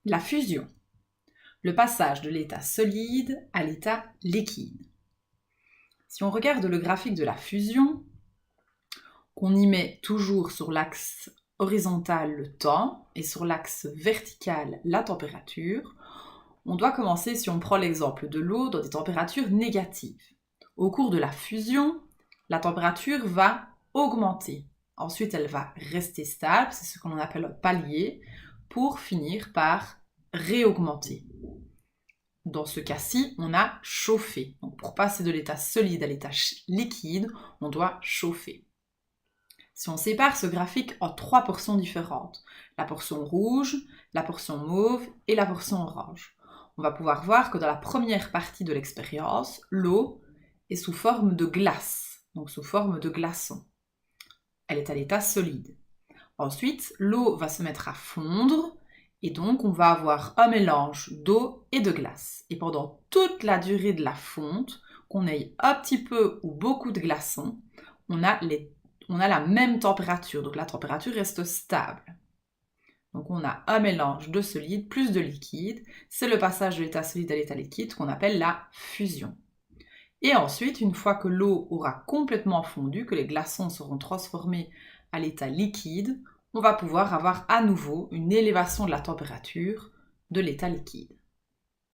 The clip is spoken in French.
La fusion, le passage de l'état solide à l'état liquide. Si on regarde le graphique de la fusion, qu'on y met toujours sur l'axe horizontal le temps et sur l'axe vertical la température, on doit commencer, si on prend l'exemple de l'eau, dans des températures négatives. Au cours de la fusion, la température va augmenter. Ensuite, elle va rester stable, c'est ce qu'on appelle un palier, pour finir par réaugmenter. Dans ce cas-ci, on a chauffé. Donc, pour passer de l'état solide à l'état liquide, on doit chauffer. Si on sépare ce graphique en 3 portions différentes, la portion rouge, la portion mauve et la portion orange, on va pouvoir voir que dans la première partie de l'expérience, l'eau est sous forme de glace, donc sous forme de glaçon. Elle est à l'état solide. Ensuite, l'eau va se mettre à fondre et donc on va avoir un mélange d'eau et de glace. Et pendant toute la durée de la fonte, qu'on ait un petit peu ou beaucoup de glaçons, on a la même température, donc la température reste stable. Donc on a un mélange de solide plus de liquide, c'est le passage de l'état solide à l'état liquide qu'on appelle la fusion. Et ensuite, une fois que l'eau aura complètement fondu, que les glaçons seront transformés à l'état liquide, on va pouvoir avoir à nouveau une élévation de la température de l'état liquide.